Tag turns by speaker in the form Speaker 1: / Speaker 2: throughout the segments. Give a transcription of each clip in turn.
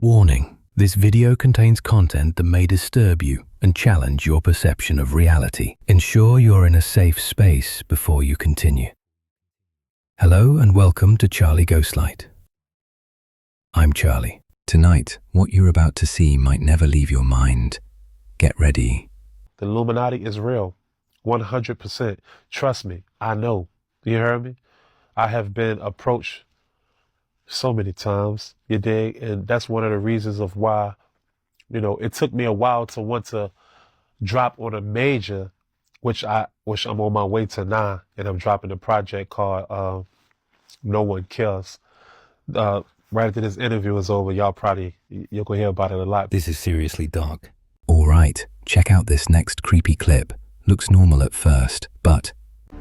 Speaker 1: Warning: this video contains content that may disturb you and challenge your perception of reality. Ensure you're in a safe space before you continue. Hello and welcome to Charlie Ghostlight. I'm Charlie. Tonight, what you're about to see might never leave your mind. Get ready.
Speaker 2: The Illuminati is real. 100%. Trust me, I know. You heard me? I have been approached so many times, you dig? And that's one of the reasons of why, it took me a while to want to drop on a major, which I'm on my way to now, and I'm dropping a project called No One Cares. Right after this interview is over, you'll gonna hear about it a lot.
Speaker 1: This is seriously dark. Alright, check out this next creepy clip. Looks normal at first, but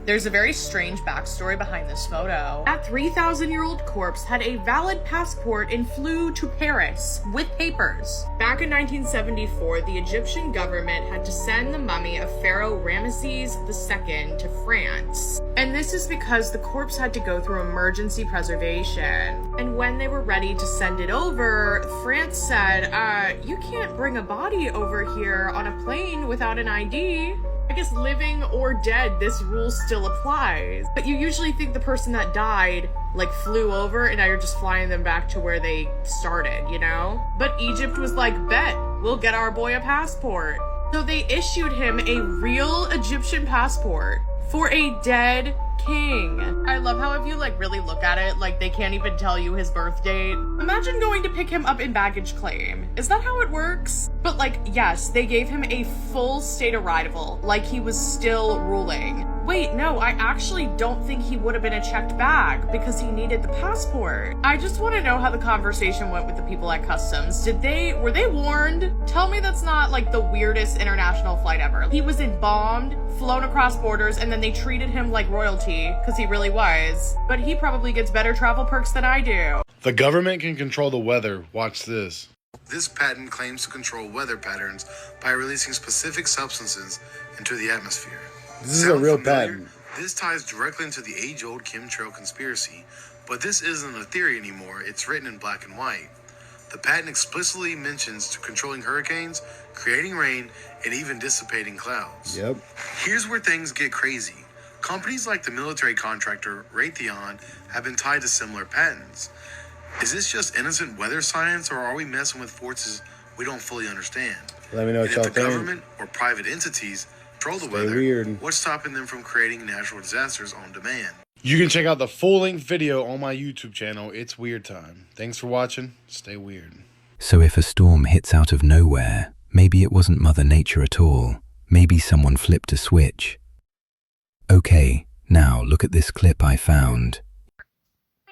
Speaker 3: there's a very strange backstory behind this photo. That 3,000-year-old corpse had a valid passport and flew to Paris with papers. Back in 1974, the Egyptian government had to send the mummy of Pharaoh Ramesses II to France. And this is because the corpse had to go through emergency preservation. And when they were ready to send it over, France said, you can't bring a body over here on a plane without an ID. I guess living or dead, this rule still applies. But you usually think the person that died, flew over and now you're just flying them back to where they started, But Egypt was like, bet, we'll get our boy a passport. So they issued him a real Egyptian passport for a dead king. I love how if you really look at it, they can't even tell you his birth date. Imagine going to pick him up in baggage claim. Is that how it works? But yes, they gave him a full state arrival, he was still ruling. Wait, no, I actually don't think he would have been a checked bag because he needed the passport. I just want to know how the conversation went with the people at customs. Were they warned? Tell me that's not the weirdest international flight ever. He was embalmed, flown across borders, and then they treated him like royalty because he really was. But he probably gets better travel perks than I do.
Speaker 4: The government can control the weather. Watch this.
Speaker 5: This patent claims to control weather patterns by releasing specific substances into the atmosphere.
Speaker 4: This is a real patent.
Speaker 5: This ties directly into the age-old chemtrail conspiracy, but this isn't a theory anymore. It's written in black and white. The patent explicitly mentions controlling hurricanes, creating rain, and even dissipating clouds.
Speaker 4: Yep.
Speaker 5: Here's where things get crazy. Companies like the military contractor Raytheon have been tied to similar patents. Is this just innocent weather science, or are we messing with forces we don't fully understand?
Speaker 4: Let me know what y'all think.
Speaker 5: If the government or private entities control the weather, what's stopping them from creating natural disasters on demand?
Speaker 4: You can check out the full-length video on my YouTube channel. It's Weird Time. Thanks for watching. Stay weird.
Speaker 1: so if a storm hits out of nowhere, maybe it wasn't Mother Nature at all. Maybe someone flipped a switch. Okay, now look at this clip I found.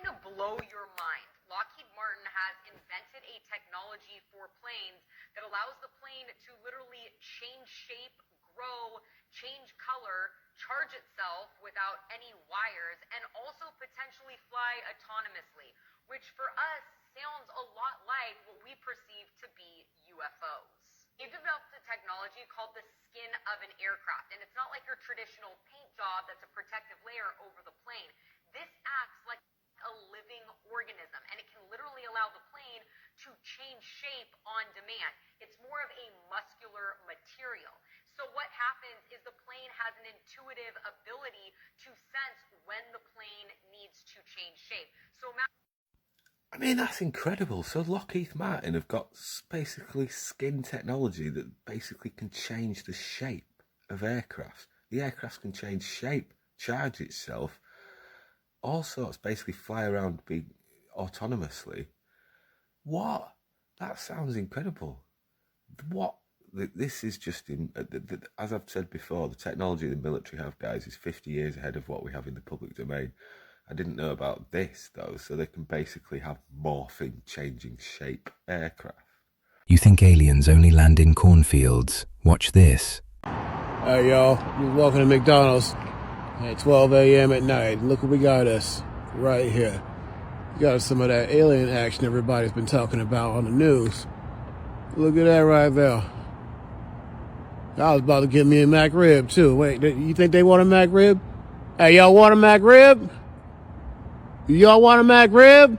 Speaker 6: To blow your mind, Lockheed Martin has invented a technology for planes that allows the plane to literally change shape, grow, change color, charge itself without any wires, and also potentially fly autonomously, which for us sounds a lot like what we perceive to be UFOs. They've developed a technology called the skin of an aircraft, and it's not like your traditional paint job that's a protective layer over the plane. This acts like a living organism, and it can literally allow the plane to change shape on demand. It's more of a muscular material. So what happens is the plane has an intuitive ability to sense when the plane needs to change shape. So
Speaker 7: I mean, that's incredible. So Lockheed Martin have got basically skin technology that basically can change the shape of aircraft. The aircraft can change shape, charge itself, all sorts, basically fly around autonomously. What? That sounds incredible. What? This is just, as I've said before, the technology the military have, guys, is 50 years ahead of what we have in the public domain. I didn't know about this, though, so they can basically have morphing, changing shape aircraft.
Speaker 1: You think aliens only land in cornfields? Watch this.
Speaker 8: Hey, y'all. You're walking to McDonald's at 12 a.m. at night. Look what we got us right here. We got us some of that alien action everybody's been talking about on the news. Look at that right there. I was about to get me a McRib, too. Wait, you think they want a McRib? Hey, y'all want a McRib? Y'all want a McRib?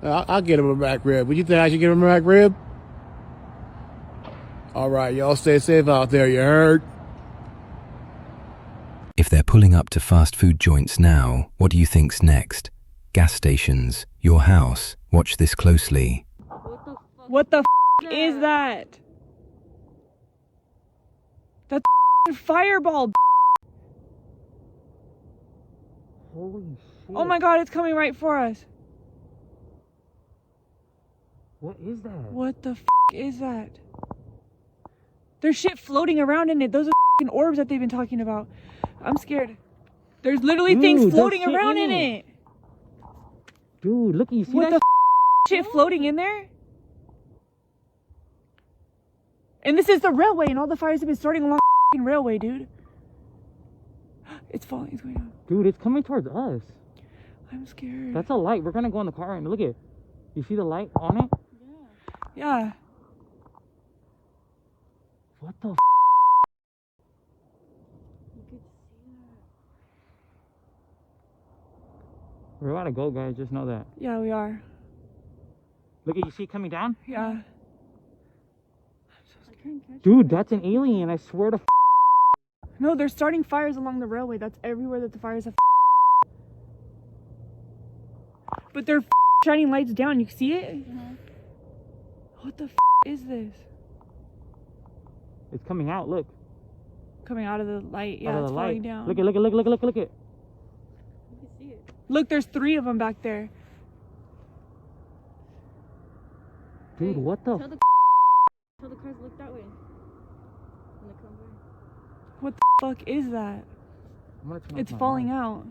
Speaker 8: I'll get him a back rib. Would you think I should give him a back rib? All right, y'all stay safe out there, you heard?
Speaker 1: If they're pulling up to fast food joints now, what do you think's next? Gas stations, your house. Watch this closely.
Speaker 9: What the is that? That's a fireball.
Speaker 10: Holy shit.
Speaker 9: Oh my god, it's coming right for us.
Speaker 10: What is that?
Speaker 9: What the is that? There's shit floating around in it. Those are orbs that they've been talking about. I'm scared. There's literally things floating around in it.
Speaker 10: Dude, look, you see
Speaker 9: what
Speaker 10: that?
Speaker 9: The shit floating in there? And this is the railway, and all the fires have been starting along the railway, dude. It's falling. It's going down.
Speaker 10: Dude, it's coming towards us.
Speaker 9: I'm scared.
Speaker 10: That's a light. We're gonna go in the car and look at it. You see the light on it?
Speaker 9: Yeah.
Speaker 10: What the? We're about to go, guys. Just know that.
Speaker 9: Yeah, we are.
Speaker 10: Look at you see it coming down?
Speaker 9: Yeah.
Speaker 10: Dude, that's an alien. I swear to.
Speaker 9: No, they're starting fires along the railway. That's everywhere that the fires have. But they're shining lights down. You see it? What the is this?
Speaker 10: It's coming out. Look.
Speaker 9: Coming out of the light. Yeah, it's
Speaker 10: light.
Speaker 9: falling down.
Speaker 10: Look it.
Speaker 9: Look, there's 3 of them back there.
Speaker 10: Dude, what the?
Speaker 11: Tell the cars look that way. When they come by.
Speaker 9: What the fuck is that? It's falling out.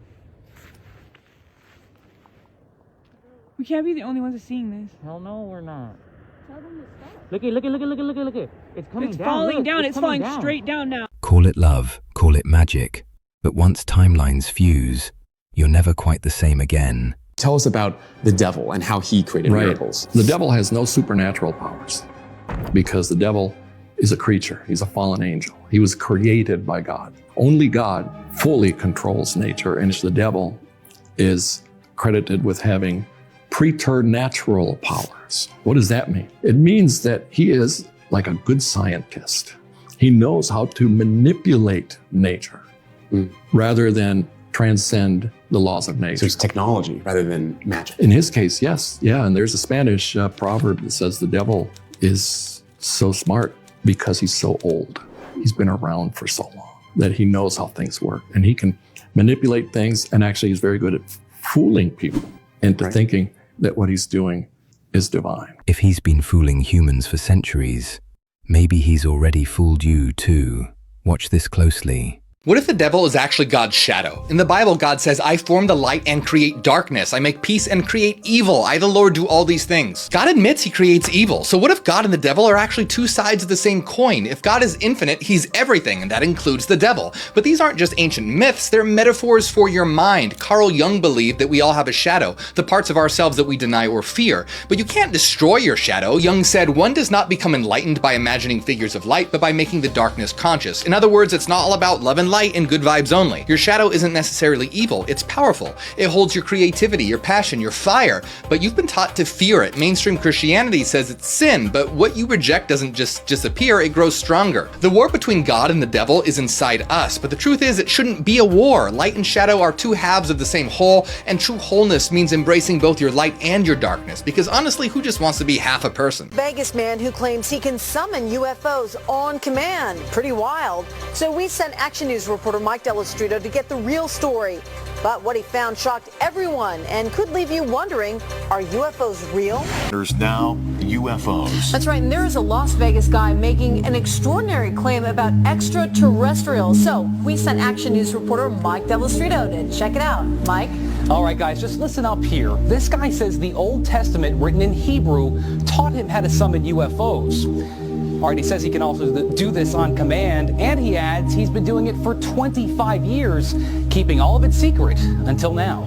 Speaker 9: We can't be the only ones seeing this.
Speaker 10: Hell no, we're not.
Speaker 11: Tell them to stop.
Speaker 10: Look it. It's coming
Speaker 9: It's
Speaker 10: down.
Speaker 9: falling
Speaker 10: Look,
Speaker 9: down. It's falling
Speaker 10: down.
Speaker 9: straight down now.
Speaker 1: Call it love, call it magic. But once timelines fuse, you're never quite the same again.
Speaker 12: Tell us about the devil and how he created miracles.
Speaker 13: The devil has no supernatural powers because the devil is a creature. He's a fallen angel. He was created by God. Only God fully controls nature, and the devil is credited with having preternatural powers. What does that mean? It means that he is like a good scientist. He knows how to manipulate nature rather than transcend the laws of nature.
Speaker 12: So it's technology rather than magic.
Speaker 13: In his case, yes. Yeah, and there's a Spanish proverb that says the devil is so smart because he's so old. He's been around for so long that he knows how things work. And he can manipulate things, and actually he's very good at fooling people into thinking that what he's doing is divine.
Speaker 1: If he's been fooling humans for centuries, maybe he's already fooled you too. Watch this closely.
Speaker 14: What if the devil is actually God's shadow? In the Bible, God says, I form the light and create darkness. I make peace and create evil. I, the Lord, do all these things. God admits he creates evil. So what if God and the devil are actually 2 sides of the same coin? If God is infinite, he's everything, and that includes the devil. But these aren't just ancient myths, they're metaphors for your mind. Carl Jung believed that we all have a shadow, the parts of ourselves that we deny or fear. But you can't destroy your shadow. Jung said, one does not become enlightened by imagining figures of light, but by making the darkness conscious. In other words, it's not all about love and light and good vibes only. Your shadow isn't necessarily evil, it's powerful. It holds your creativity, your passion, your fire, but you've been taught to fear it. Mainstream Christianity says it's sin, but what you reject doesn't just disappear, it grows stronger. The war between God and the devil is inside us, but the truth is it shouldn't be a war. Light and shadow are 2 halves of the same whole, and true wholeness means embracing both your light and your darkness, because honestly, who just wants to be half a person?
Speaker 15: Vegas man who claims he can summon UFOs on command. Pretty wild. So we sent Action News reporter Mike Dell'Estrito to get the real story. But what he found shocked everyone and could leave you wondering, are UFOs real?
Speaker 16: There's now UFOs.
Speaker 15: That's right, and there is a Las Vegas guy making an extraordinary claim about extraterrestrials. So we sent Action News reporter Mike Dell'Estrito to check it out. Mike?
Speaker 17: All right, guys, just listen up here. This guy says the Old Testament, written in Hebrew, taught him how to summon UFOs. All right, he says he can also do this on command, and he adds he's been doing it for 25 years, keeping all of it secret until now.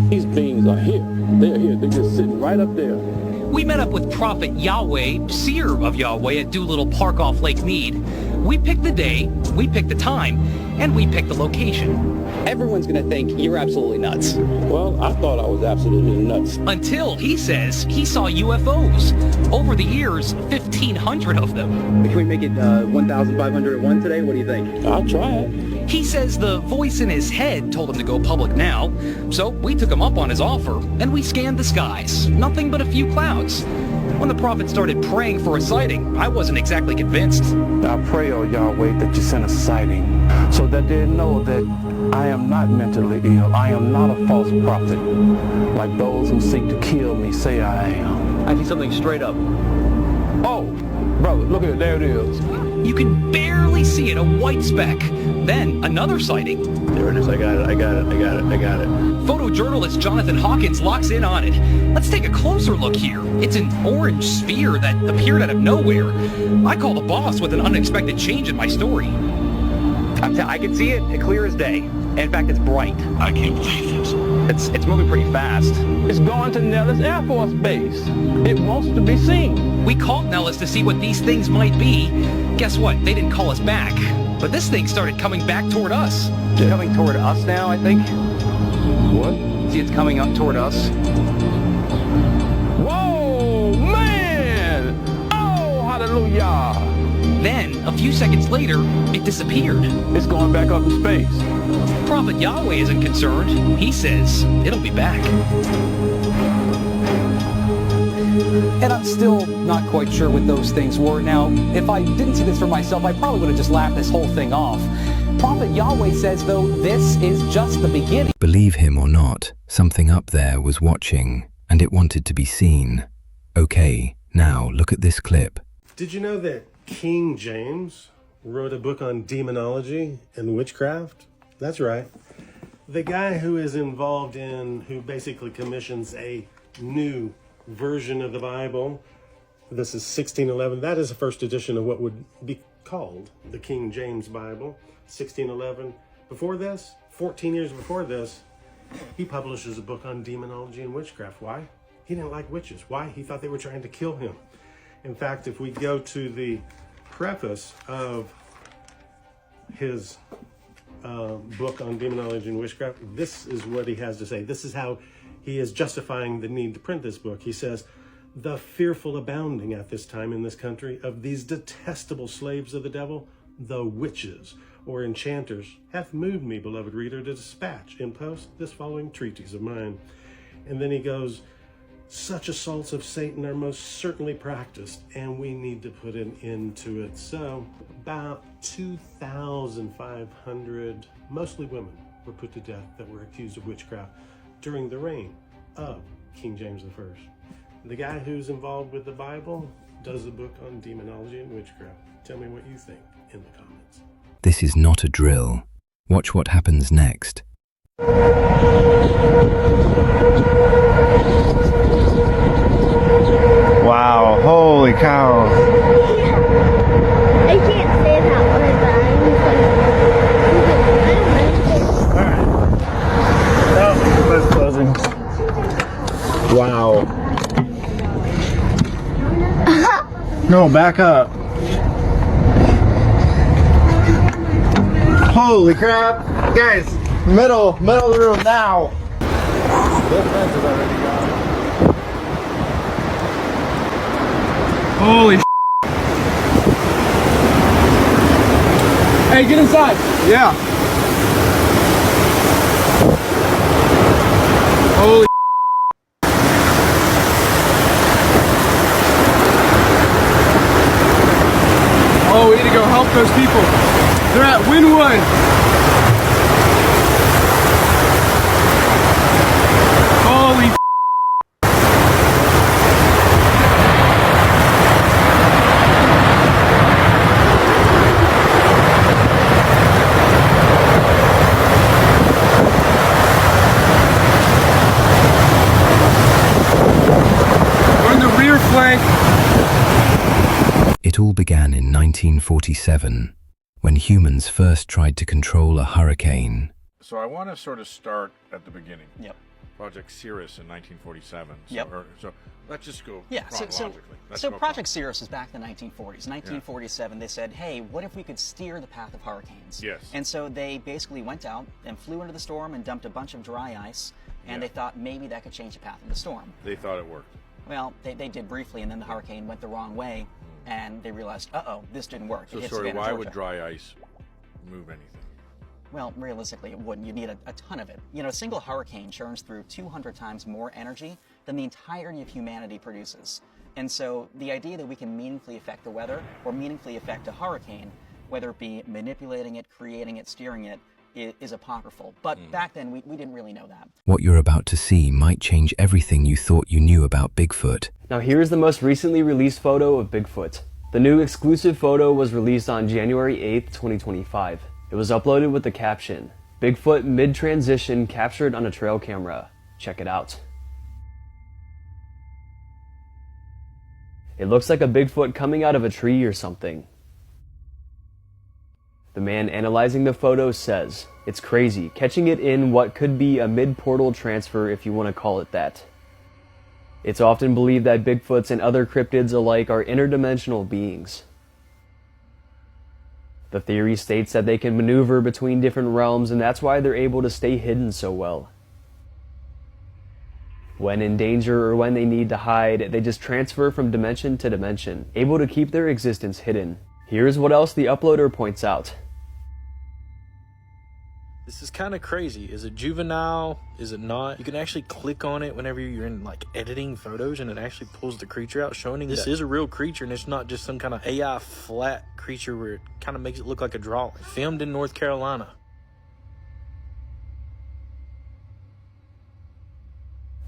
Speaker 18: These beings are here. They're here. They're just sitting right up there.
Speaker 19: We met up with Prophet Yahweh, seer of Yahweh, at Doolittle Park off Lake Mead. We picked the day,
Speaker 17: we pick the time, and we pick the location. Everyone's gonna think you're absolutely nuts.
Speaker 18: Well, I thought I was absolutely nuts.
Speaker 17: Until he says he saw UFOs. Over the years, 1,500 of them.
Speaker 19: Can we make it 1,501 today? What do you think?
Speaker 18: I'll try it.
Speaker 17: He says the voice in his head told him to go public now, so we took him up on his offer, and we scanned the skies. Nothing but a few clouds. When the prophet started praying for a sighting, I wasn't exactly convinced.
Speaker 18: I pray, oh Yahweh, that you send a sighting so that they know that I am not mentally ill. I am not a false prophet, like those who seek to kill me say I am.
Speaker 19: I see something straight up.
Speaker 18: Oh, brother, look at it. There it is.
Speaker 17: You can barely see it, a white speck. Then another sighting.
Speaker 19: There it is. I got it.
Speaker 17: Photojournalist Jonathan Hawkins locks in on it. Let's take a closer look here. It's an orange sphere that appeared out of nowhere. I call the boss with an unexpected change in my story.
Speaker 19: I can see it clear as day. In fact, it's bright.
Speaker 18: I can't believe this.
Speaker 19: It's moving pretty fast.
Speaker 18: It's going to Nellis Air Force Base. It wants to be seen.
Speaker 17: We called Nellis to see what these things might be. Guess what? They didn't call us back. But this thing started coming back toward us.
Speaker 19: It's coming toward us now, I think.
Speaker 18: What?
Speaker 19: See, it's coming up toward us.
Speaker 18: Whoa, man! Oh, hallelujah!
Speaker 17: Then, a few seconds later, it disappeared.
Speaker 18: It's going back up in space.
Speaker 17: Prophet Yahweh isn't concerned. He says it'll be back. And I'm still not quite sure what those things were. Now, if I didn't see this for myself, I probably would have just laughed this whole thing off. Prophet Yahweh says, though, this is just the beginning.
Speaker 1: Believe him or not, something up there was watching, and it wanted to be seen. Okay, now look at this clip.
Speaker 20: Did you know that King James wrote a book on demonology and witchcraft? That's right. The guy who is involved who basically commissions a new version of the Bible. This is 1611. That is the first edition of what would be called the King James Bible. 1611. Before this, 14 years before this, he publishes a book on demonology and witchcraft. Why? He didn't like witches. Why? He thought they were trying to kill him. In fact, if we go to the preface of his book on demonology and witchcraft, this is what he has to say. This is how he is justifying the need to print this book. He says, "The fearful abounding at this time in this country of these detestable slaves of the devil, the witches or enchanters, hath moved me, beloved reader, to dispatch in post this following treatise of mine." And then he goes, "Such assaults of Satan are most certainly practiced, and we need to put an end to it." So about 2,500, mostly women, were put to death that were accused of witchcraft during the reign of King James I. The guy who's involved with the Bible does a book on demonology and witchcraft. Tell me what you think in the comments.
Speaker 1: This is not a drill. Watch what happens next.
Speaker 21: Wow, holy cow.
Speaker 22: I can't say that word, but
Speaker 21: Oh, that's closing. Wow. No, back up. Holy crap. Guys, middle of the room now. That fence is already gone.
Speaker 23: Holy Hey, get inside.
Speaker 21: Yeah.
Speaker 23: Holy Oh, we need to go help those people. They're at Winwood. Holy We're in the rear flank.
Speaker 1: It all began in 1947, when humans first tried to control a hurricane.
Speaker 24: So I want to sort of start at the beginning.
Speaker 19: Yep.
Speaker 24: Project Cirrus in 1947. So,
Speaker 19: Yep.
Speaker 24: so
Speaker 2: Let's just go
Speaker 3: Yeah,
Speaker 2: chronologically.
Speaker 3: so Project Cirrus is back in the 1940s. 1947, they said, hey, what if we could steer the path of hurricanes?
Speaker 2: Yes.
Speaker 3: And so they basically went out and flew into the storm and dumped a bunch of dry ice, and they thought maybe that could change the path of the storm.
Speaker 2: They thought it worked.
Speaker 3: Well, they did briefly, and then the hurricane went the wrong way, and they realized, uh-oh, this didn't work.
Speaker 2: So,
Speaker 3: It hit
Speaker 2: sorry,
Speaker 3: Savannah,
Speaker 2: why
Speaker 3: Georgia.
Speaker 2: would dry ice move anything?
Speaker 3: Well, realistically, it wouldn't. You'd need a ton of it. You know, a single hurricane churns through 200 times more energy than the entirety of humanity produces. And so the idea that we can meaningfully affect the weather or meaningfully affect a hurricane, whether it be manipulating it, creating it, steering it, is apocryphal. But back then, we didn't really know that.
Speaker 1: What you're about to see might change everything you thought you knew about Bigfoot.
Speaker 5: Now here's the most recently released photo of Bigfoot. The new exclusive photo was released on January 8th, 2025. It was uploaded with the caption, Bigfoot mid-transition captured on a trail camera. Check it out. It looks like a Bigfoot coming out of a tree or something. The man analyzing the photo says, it's crazy, catching it in what could be a mid-portal transfer if you want to call it that. It's often believed that Bigfoots and other cryptids alike are interdimensional beings. The theory states that they can maneuver between different realms, and that's why they're able to stay hidden so well. When in danger or when they need to hide, they just transfer from dimension to dimension, able to keep their existence hidden. Here's what else the uploader points out.
Speaker 24: This is kind of crazy. Is it juvenile? Is it not? You can actually click on it whenever you're in like editing photos, and it actually pulls the creature out, showing this is a real creature, and it's not just some kind of AI flat creature where it kind of makes it look like a drawing. Filmed in North Carolina.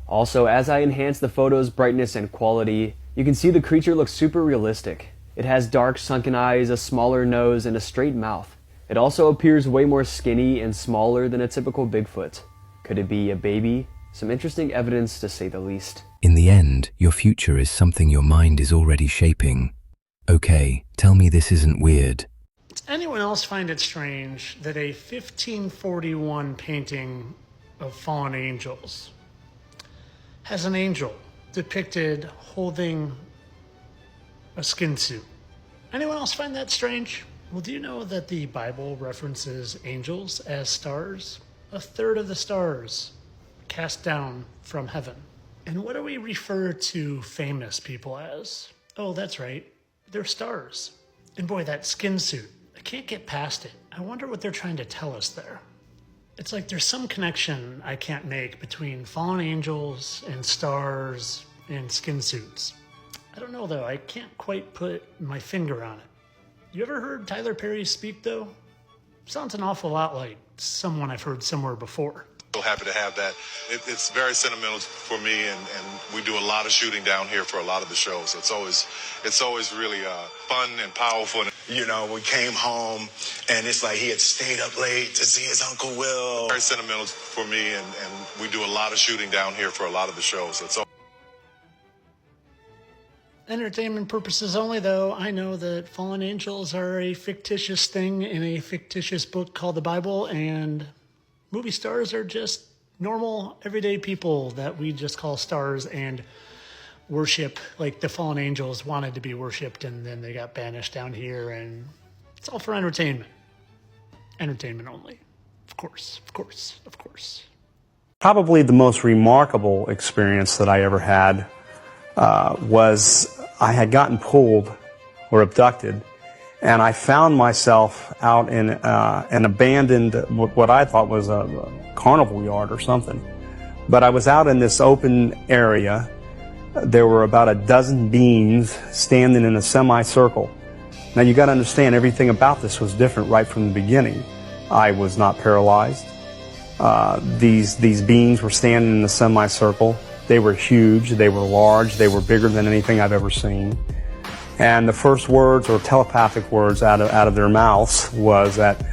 Speaker 5: Also, as I enhance the photo's brightness and quality, you can see the creature looks super realistic. It has dark sunken eyes, a smaller nose, and a straight mouth. It also appears way more skinny and smaller than a typical Bigfoot. Could it be a baby? Some interesting evidence to say the least.
Speaker 1: In the end, your future is something your mind is already shaping. Okay, tell me this isn't weird.
Speaker 25: Does anyone else find it strange that a 1541 painting of fallen angels has an angel depicted holding a skin suit? Anyone else find that strange? Well, do you know that the Bible references angels as stars? A third of the stars cast down from heaven. And what do we refer to famous people as? Oh, that's right. They're stars. And boy, that skin suit, I can't get past it. I wonder what they're trying to tell us there. It's like there's some connection I can't make between fallen angels and stars and skin suits. I don't know though, I can't quite put my finger on it. You ever heard Tyler Perry speak though? Sounds an awful lot like someone I've heard somewhere before.
Speaker 26: So happy to have that. It's very sentimental for me, and we do a lot of shooting down here for a lot of the shows. It's always really fun and powerful.
Speaker 27: You know, we came home and it's like he had stayed up late to see his Uncle Will.
Speaker 26: Very sentimental for me, and we do a lot of shooting down here for a lot of the shows.
Speaker 25: Entertainment purposes only, though. I know that fallen angels are a fictitious thing in a fictitious book called the Bible, and movie stars are just normal, everyday people that we just call stars and worship, like the fallen angels wanted to be worshipped, and then they got banished down here, and it's all for entertainment. Entertainment only. Of course, of course, of course.
Speaker 28: Probably the most remarkable experience that I ever had was I had gotten pulled or abducted, and I found myself out in an abandoned, what I thought was a carnival yard or something. But I was out in this open area. There were about a dozen beings standing in a semicircle. Now you got to understand, everything about this was different right from the beginning. I was not paralyzed. These beings were standing in a semicircle. They were huge, they were large, they were bigger than anything I've ever seen. And the first words, or telepathic words out of their mouths, was that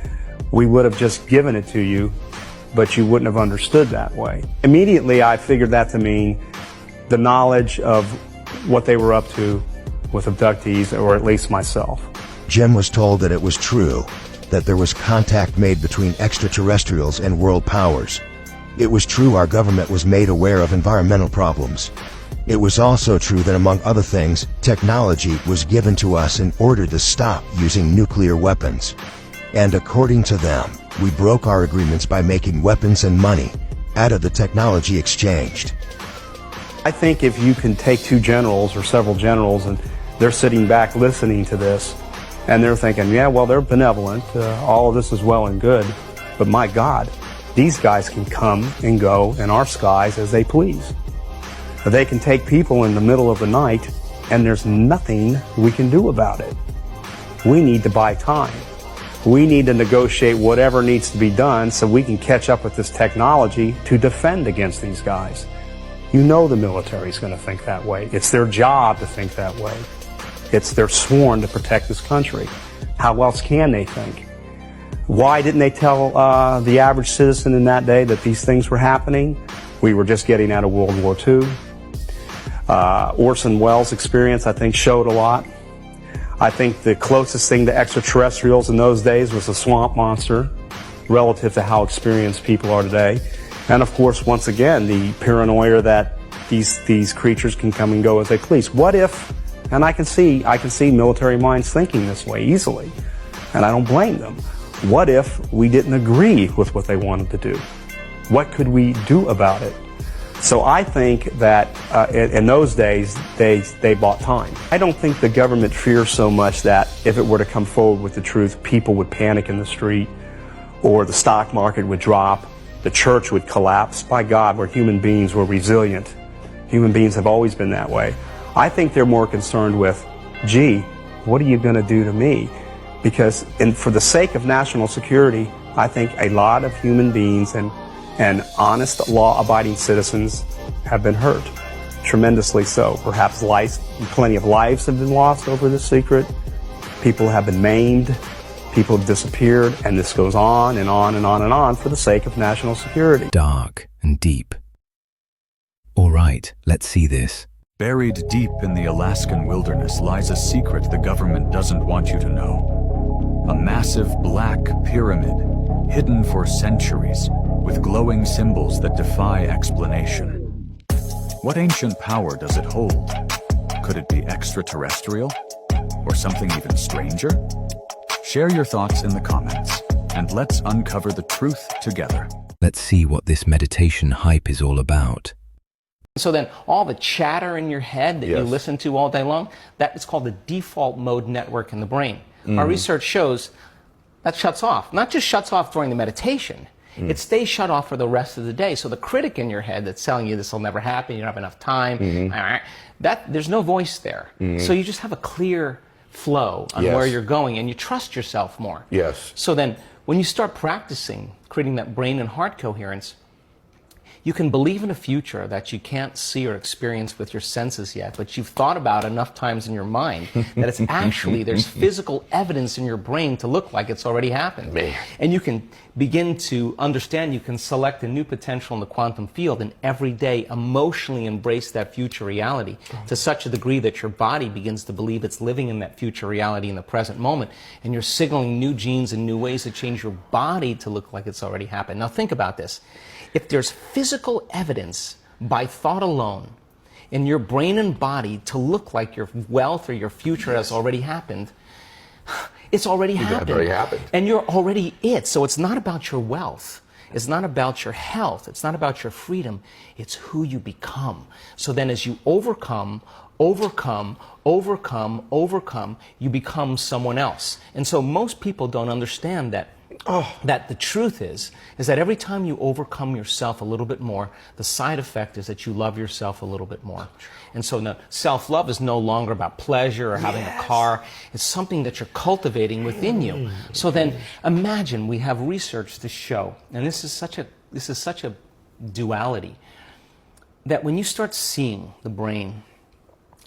Speaker 28: we would have just given it to you, but you wouldn't have understood that way. Immediately I figured that to mean the knowledge of what they were up to with abductees, or at least myself.
Speaker 29: Jem was told that it was true, that there was contact made between extraterrestrials and world powers. It was true our government was made aware of environmental problems. It was also true that, among other things, technology was given to us in order to stop using nuclear weapons. And according to them, we broke our agreements by making weapons and money out of the technology exchanged.
Speaker 28: I think if you can take two generals or several generals and they're sitting back listening to this and they're thinking, yeah, well, they're benevolent, all of this is well and good, but my God, these guys can come and go in our skies as they please. They can take people in the middle of the night and there's nothing we can do about it. We need to buy time. We need to negotiate whatever needs to be done so we can catch up with this technology to defend against these guys. You know the military's going to think that way. It's their job to think that way. They're sworn to protect this country. How else can they think? Why didn't they tell the average citizen in that day that these things were happening? We were just getting out of World War II. Orson Welles' experience, I think, showed a lot. I think the closest thing to extraterrestrials in those days was a swamp monster, relative to how experienced people are today. And of course, once again, the paranoia that these creatures can come and go as they please. What if, and I can see military minds thinking this way easily, and I don't blame them. What if we didn't agree with what they wanted to do? What could we do about it? So I think that in those days, they bought time. I don't think the government fears so much that if it were to come forward with the truth, people would panic in the street, or the stock market would drop, the church would collapse. By God, we're human beings, we're resilient. Human beings have always been that way. I think they're more concerned with, gee, what are you going to do to me? Because for the sake of national security, I think a lot of human beings and honest, law-abiding citizens have been hurt, tremendously so. Perhaps plenty of lives have been lost over this secret. People have been maimed. People have disappeared, and this goes on and on and on and on for the sake of national security.
Speaker 1: Dark and deep. All right, let's see this.
Speaker 4: Buried deep in the Alaskan wilderness lies a secret the government doesn't want you to know. A massive black pyramid, hidden for centuries, with glowing symbols that defy explanation. What ancient power does it hold? Could it be extraterrestrial? Or something even stranger? Share your thoughts in the comments, and let's uncover the truth together.
Speaker 1: Let's see what this meditation hype is all about.
Speaker 6: So then all the chatter in your head that you listen to all day long, that is called the default mode network in the brain. Our research shows that shuts off. Not just shuts off during the meditation, it stays shut off for the rest of the day. So the critic in your head that's telling you this will never happen, you don't have enough time, there's no voice there. So you just have a clear flow on where you're going, and you trust yourself more. So then when you start practicing creating that brain and heart coherence, you can believe in a future that you can't see or experience with your senses yet, but you've thought about enough times in your mind that it's actually, there's physical evidence in your brain to look like it's already happened. And you can begin to understand, you can select a new potential in the quantum field and every day emotionally embrace that future reality to such a degree that your body begins to believe it's living in that future reality in the present moment. And you're signaling new genes and new ways to change your body to look like it's already happened. Now think about this. If there's physical evidence by thought alone in your brain and body to look like your wealth or your future has already happened, it's already happened. And you're already it. So it's not about your wealth. It's not about your health. It's not about your freedom. It's who you become. So then as you overcome, you become someone else. And so most people don't understand that that the truth is that every time you overcome yourself a little bit more, the side effect is that you love yourself a little bit more. And so now self-love is no longer about pleasure or having a car. It's something that you're cultivating within you. So then imagine, we have research to show, and this is such a duality, that when you start seeing the brain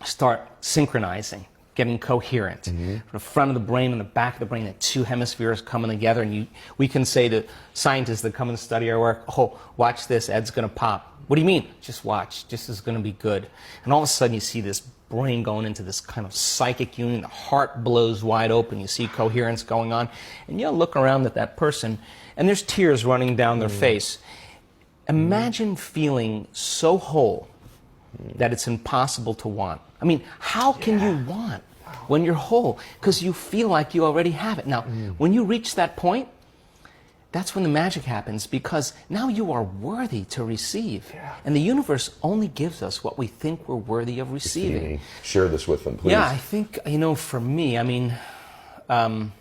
Speaker 6: start synchronizing, getting coherent. The front of the brain and the back of the brain, the two hemispheres coming together, and we can say to scientists that come and study our work, oh, watch this, Ed's going to pop. What do you mean? Just watch. This is going to be good. And all of a sudden you see this brain going into this kind of psychic union. The heart blows wide open. You see coherence going on. And you'll look around at that person, and there's tears running down their face. Imagine feeling so whole that it's impossible to want. I mean, how can you want when you're whole? Because you feel like you already have it. Now, when you reach that point, that's when the magic happens, because now you are worthy to receive. And the universe only gives us what we think we're worthy of receiving.
Speaker 7: Share this with them, please.
Speaker 6: Yeah, I think, you know, for me, I mean, I'm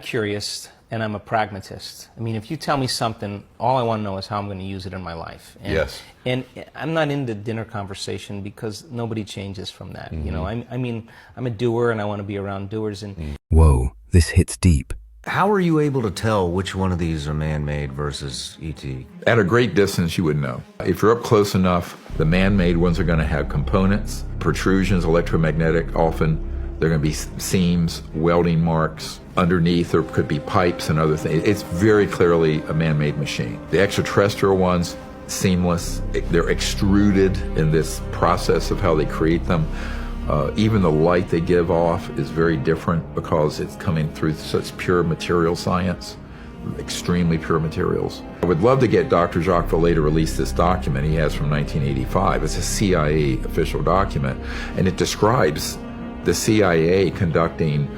Speaker 6: curious and I'm a pragmatist. I mean, if you tell me something, all I want to know is how I'm going to use it in my life. And,
Speaker 7: yes.
Speaker 6: And I'm not into dinner conversation because nobody changes from that. You know, I mean, I'm a doer and I want to be around doers. And
Speaker 1: Whoa, this hits deep.
Speaker 8: How are you able to tell which one of these are man-made versus E.T.?
Speaker 9: At a great distance, you would know. If you're up close enough, the man-made ones are going to have components, protrusions, electromagnetic, often. There are going to be seams, welding marks. Underneath, there could be pipes and other things. It's very clearly a man-made machine. The extraterrestrial ones, seamless. They're extruded in this process of how they create them. Even the light they give off is very different because it's coming through such pure material science, extremely pure materials. I would love to get Dr. Jacques Vallée to release this document he has from 1985. It's a CIA official document, and it describes the CIA conducting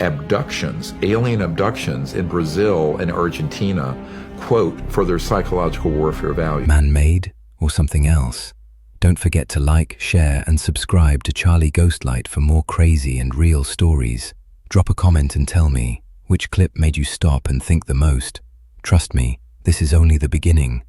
Speaker 9: abductions, alien abductions in Brazil and Argentina, quote, for their psychological warfare value.
Speaker 1: Man-made or something else? Don't forget to like, share, and subscribe to Charlie Ghostlight for more crazy and real stories. Drop a comment and tell me which clip made you stop and think the most. Trust me, this is only the beginning.